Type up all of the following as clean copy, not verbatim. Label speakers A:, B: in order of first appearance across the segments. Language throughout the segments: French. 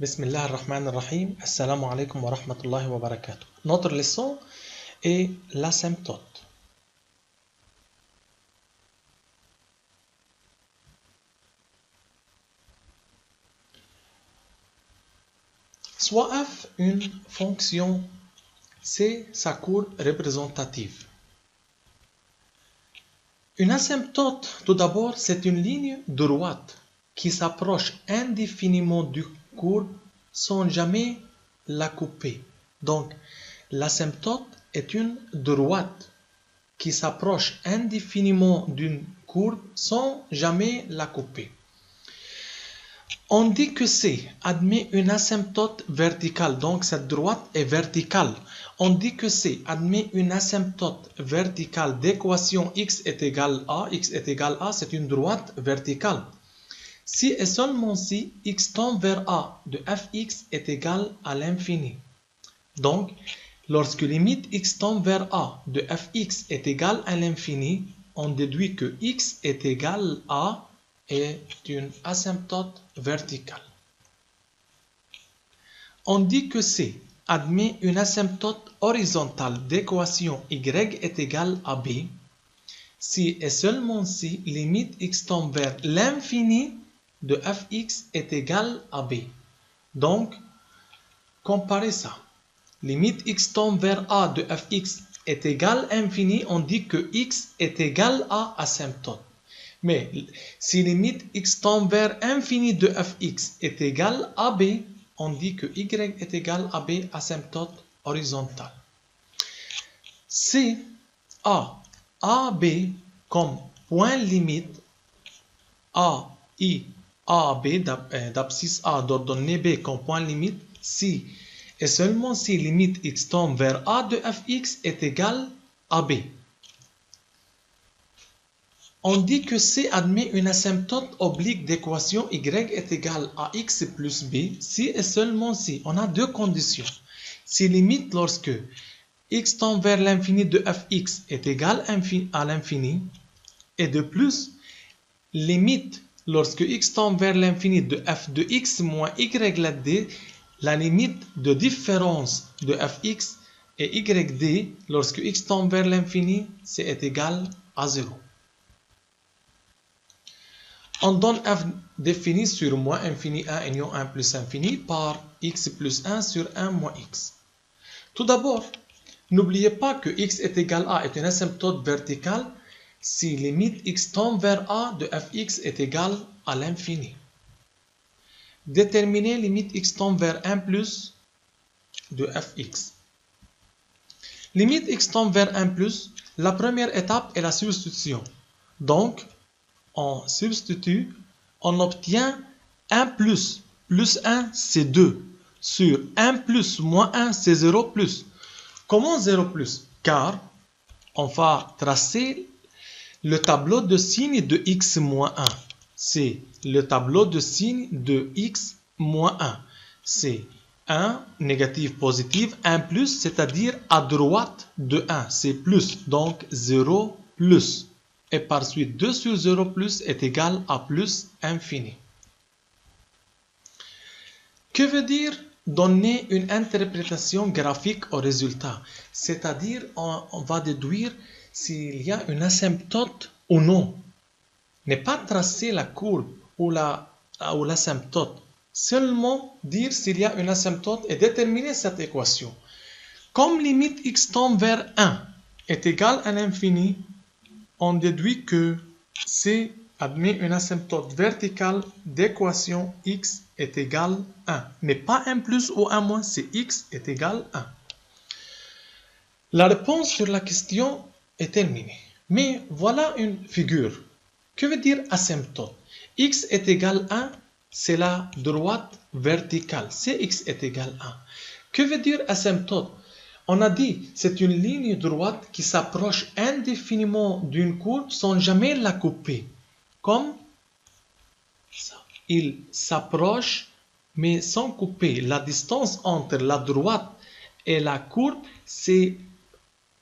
A: Bismillah ar-Rahman ar-Rahim. Assalamu alaikum wa rahmatullahi wa barakatuh. Notre leçon est l'asymptote. Soit f une fonction, c'est sa courbe représentative. Une asymptote, tout d'abord, c'est une ligne droite qui s'approche indéfiniment du courbe sans jamais la couper. Donc, l'asymptote est une droite qui s'approche indéfiniment d'une courbe sans jamais la couper. On dit que C admet une asymptote verticale, donc cette droite est verticale. On dit que C admet une asymptote verticale d'équation x est égal à, c'est une droite verticale. Si et seulement si x tend vers a de fx est égal à l'infini. Donc, lorsque limite x tend vers a de fx est égal à l'infini, on déduit que x est égal à est une asymptote verticale. On dit que C admet une asymptote horizontale d'équation y est égal à b si et seulement si limite x tend vers l'infini de fx est égal à b. Donc, comparez ça. Limite x tend vers a de fx est égal à infini, on dit que x est égal à asymptote. Mais si limite x tend vers infini de fx est égal à b, on dit que y est égal à b, asymptote horizontale. Si a b comme point limite, a b d'abscisse a d'ordonnée b comme point limite, si et seulement si limite x tend vers a de fx est égal à b. On dit que C admet une asymptote oblique d'équation y est égal à x plus b si et seulement si on a deux conditions. Si limite lorsque x tend vers l'infini de fx est égal à l'infini, et de plus, limite lorsque x tend vers l'infini de f de x moins y d, la limite de différence de fx et yd lorsque x tend vers l'infini, c'est égal à 0. On donne f défini sur moins infini 1 union 1 plus infini par x plus 1 sur 1 moins x. Tout d'abord, n'oubliez pas que x est égal à est une asymptote verticale si limite x tend vers a de fx est égal à l'infini. Déterminer limite x tend vers 1 plus de fx. Limite x tend vers 1 plus, la première étape est la substitution. Donc, on substitue, on obtient 1 plus 1 c'est 2 sur 1 plus moins 1 c'est 0 plus. Comment 0 plus? Car on va tracer le tableau de signes de x moins 1. C'est le tableau de signes de x moins 1. C'est 1 négatif positif, 1 plus, c'est-à-dire à droite de 1. C'est plus, donc 0 plus. Et par suite 2 sur 0 plus est égal à plus infini. Que veut dire donner une interprétation graphique au résultat? C'est-à-dire on va déduire s'il y a une asymptote ou non. Ne pas tracer la courbe ou l'asymptote. Seulement dire s'il y a une asymptote et déterminer cette équation. Comme limite x tend vers 1 est égal à l'infini, on déduit que C admet une asymptote verticale d'équation x est égal à 1. Mais pas 1 plus ou 1 moins, c'est x est égal à 1. La réponse sur la question est terminée. Mais voilà une figure. Que veut dire asymptote? X est égal à 1, c'est la droite verticale. Cx est égal à 1. Que veut dire asymptote? On a dit, c'est une ligne droite qui s'approche indéfiniment d'une courbe sans jamais la couper. Comme ça. Il s'approche, mais sans couper. La distance entre la droite et la courbe, c'est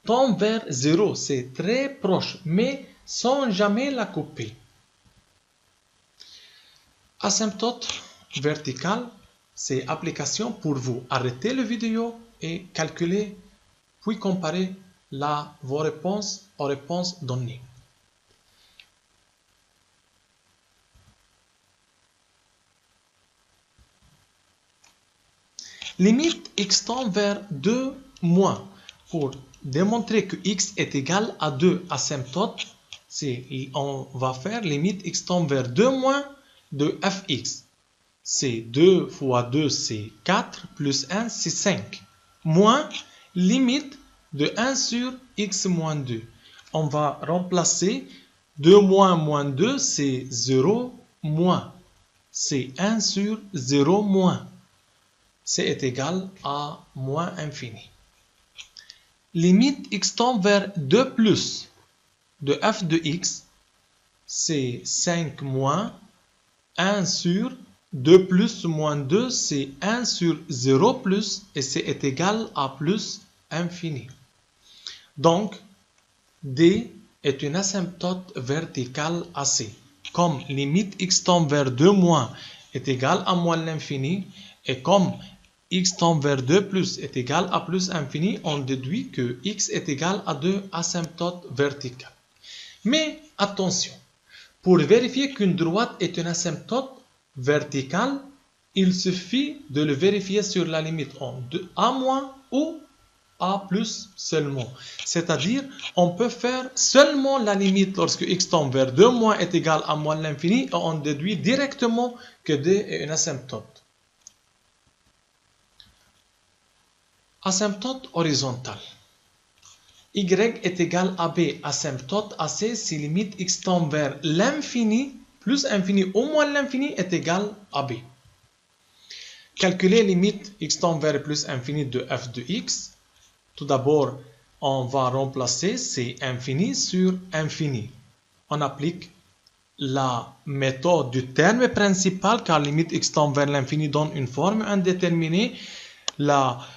A: tend vers 0. C'est très proche, mais sans jamais la couper. Asymptote verticale, c'est application pour vous. Arrêtez la vidéo et calculez, puis comparez vos réponses aux réponses données. Limite x tend vers 2 moins. Pour démontrer que x est égal à 2 asymptote, on va faire limite x tend vers 2 moins de fx. C'est 2 fois 2, c'est 4, plus 1, c'est 5. Moins limite de 1 sur x moins 2. On va remplacer 2 moins moins 2, c'est 0 moins. C'est 1 sur 0 moins. C est égal à moins infini. Limite x tend vers 2 plus de f de x, c'est 5 moins 1 sur 2 plus moins 2, c'est 1 sur 0 plus, et c est égal à plus infini. Donc, D est une asymptote verticale à C. Comme limite x tend vers 2 moins est égal à moins l'infini, et comme x tend vers 2 plus est égal à plus infini, on déduit que x est égal à 2 asymptotes verticales. Mais attention, pour vérifier qu'une droite est une asymptote verticale, il suffit de le vérifier sur la limite en a- ou a plus seulement. C'est-à-dire, on peut faire seulement la limite lorsque x tend vers 2 moins est égal à moins l'infini, et on déduit directement que D est une asymptote. Asymptote horizontale. Y est égal à B, asymptote AC si limite x tend vers l'infini, plus infini ou moins l'infini est égal à B. Calculer limite x tend vers plus infini de f de x. Tout d'abord, on va remplacer C infini sur infini. On applique la méthode du terme principal car limite x tend vers l'infini donne une forme indéterminée. La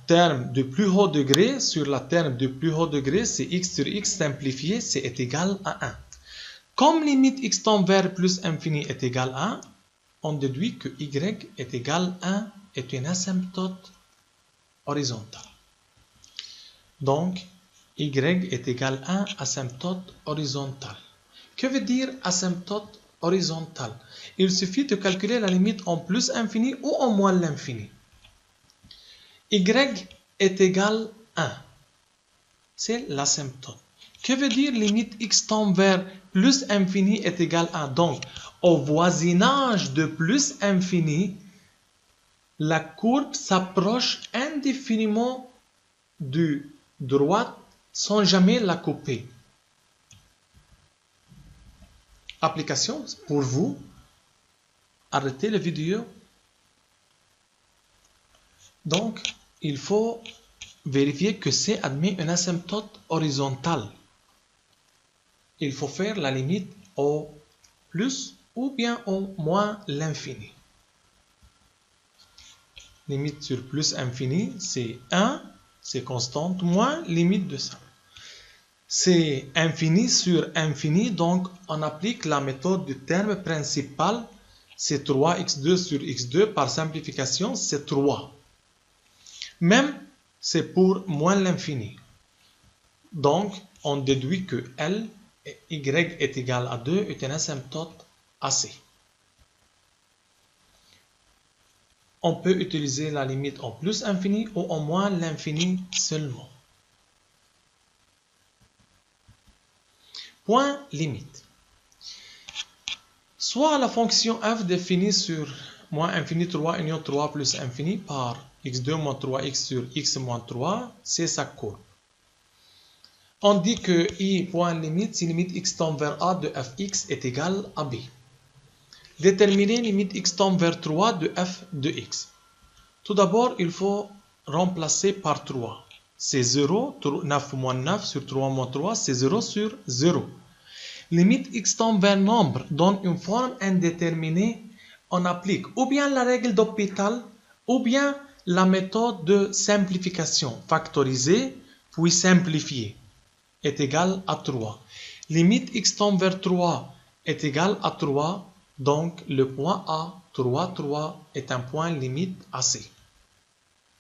A: terme de plus haut degré sur la terme de plus haut degré, c'est x sur x simplifié, c'est est égal à 1. Comme limite x tend vers plus infini est égal à 1, on déduit que y est égal à 1 est une asymptote horizontale. Donc, y est égal à 1 asymptote horizontale. Que veut dire asymptote horizontale? Il suffit de calculer la limite en plus infini ou en moins l'infini. Y est égal à 1. C'est l'asymptote. Que veut dire limite x tend vers plus infini est égal à 1? Donc, au voisinage de plus infini, la courbe s'approche indéfiniment du droite sans jamais la couper. Application pour vous. Arrêtez la vidéo. Donc, il faut vérifier que C admet une asymptote horizontale. Il faut faire la limite au plus ou bien au moins l'infini. Limite sur plus infini, c'est 1, c'est constante, moins limite de ça. C'est infini sur infini, donc on applique la méthode du terme principal, c'est 3x2 sur x2, par simplification, c'est 3. Même, c'est pour moins l'infini. Donc, on déduit que y est égal à 2 est une asymptote AC. On peut utiliser la limite en plus infini ou en moins l'infini seulement. Point limite. Soit la fonction f définie sur moins infini 3 union 3 plus infini par x2 moins 3x sur x moins 3, c'est sa courbe. On dit que i point limite si limite x tend vers a de fx est égal à b. Déterminer limite x tend vers 3 de f de x. Tout d'abord, il faut remplacer par 3. C'est 0, 9 moins 9 sur 3 moins 3, c'est 0 sur 0. Limite x tend vers nombre donne une forme indéterminée. On applique ou bien la règle d'Hospital ou bien la méthode de simplification. Factoriser puis simplifier est égal à 3. Limite x tend vers 3 est égal à 3. Donc, le point A, 3, 3, est un point limite AC.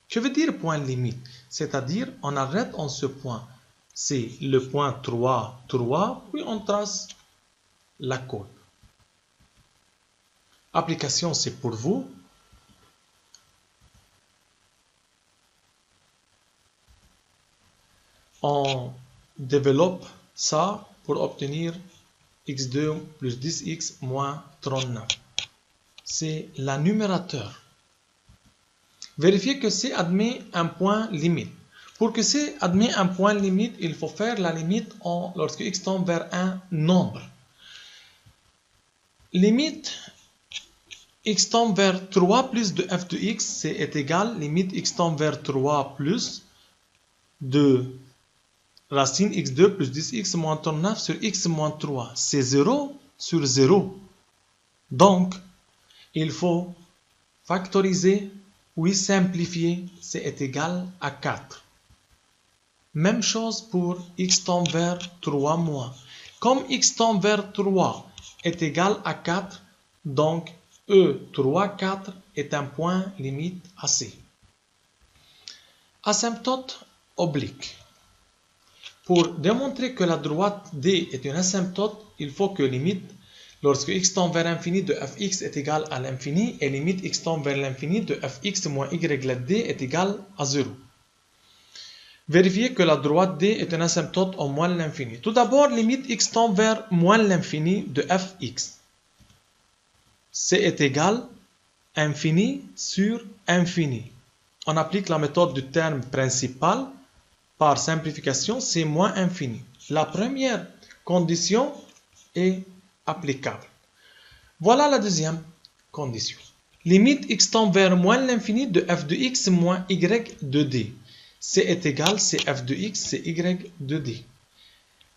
A: Que veut dire point limite? C'est-à-dire, on arrête en ce point. C'est le point 3, 3, puis on trace la courbe. Application, c'est pour vous. On développe ça pour obtenir x2 plus 10x moins 39. C'est la numérateur. Vérifiez que C admet un point limite. Pour que C admet un point limite, il faut faire la limite lorsque x tend vers un nombre. Limite x tend vers 3 plus de f de x, c'est est égal, limite x tend vers 3 plus de racine x2 plus 10x moins 39 sur x moins 3. C'est 0 sur 0. Donc, il faut factoriser, oui simplifier, c'est est égal à 4. Même chose pour x tend vers 3 moins. Comme x tend vers 3 est égal à 4, donc E3, 4 est un point limite AC. Asymptote oblique. Pour démontrer que la droite D est une asymptote, il faut que limite, lorsque x tend vers l'infini de fx est égal à l'infini, et limite x tend vers l'infini de fx moins y let D est égal à 0. Vérifiez que la droite D est une asymptote au moins l'infini. Tout d'abord, limite x tend vers moins l'infini de fx. C est égal à infini sur infini. On applique la méthode du terme principal. Par simplification, c'est moins infini. La première condition est applicable. Voilà la deuxième condition. Limite x tend vers moins l'infini de f de x moins y de d. C est égal, c'est f de x, c'est y de d.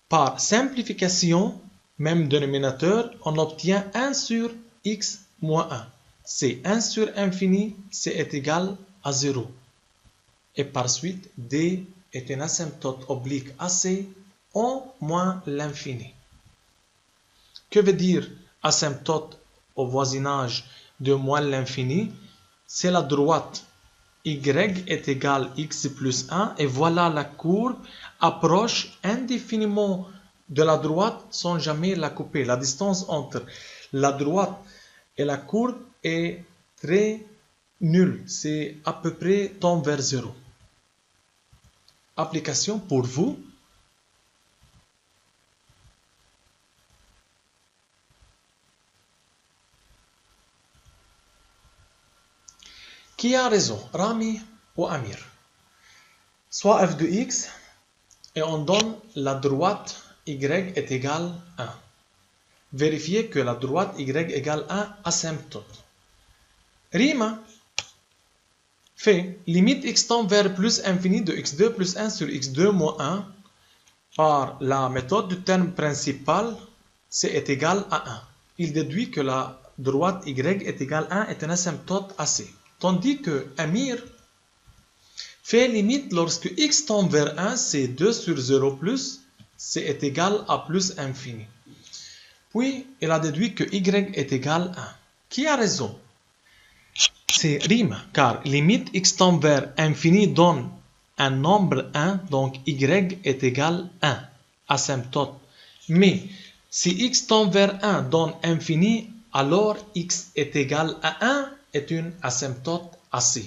A: Par simplification, même dénominateur, on obtient 1 sur x moins 1. C'est 1 sur infini, c est égal à 0. Et par suite, d est une asymptote oblique AC au moins l'infini. Que veut dire asymptote au voisinage de moins l'infini? C'est la droite y est égal x plus 1 et voilà la courbe approche indéfiniment de la droite sans jamais la couper. La distance entre la droite et la courbe est très nulle. C'est à peu près tend vers 0. Application pour vous. Qui a raison, Rami ou Amir? Soit f de x et on donne la droite y est égale 1. Vérifiez que la droite y égale 1 asymptote. Rima fait limite x tend vers plus infini de x2 plus 1 sur x2 moins 1 par la méthode du terme principal, c est égal à 1. Il déduit que la droite y est égale 1 est une asymptote AC. Tandis que Amir fait limite lorsque x tend vers 1, c'est 2 sur 0 plus, c est égal à plus infini. Puis, il a déduit que y est égal à 1. Qui a raison? C'est Rima, car limite x tend vers infini donne un nombre 1, donc y est égal à 1, asymptote. Mais si x tend vers 1 donne infini, alors x est égal à 1 est une asymptote AC.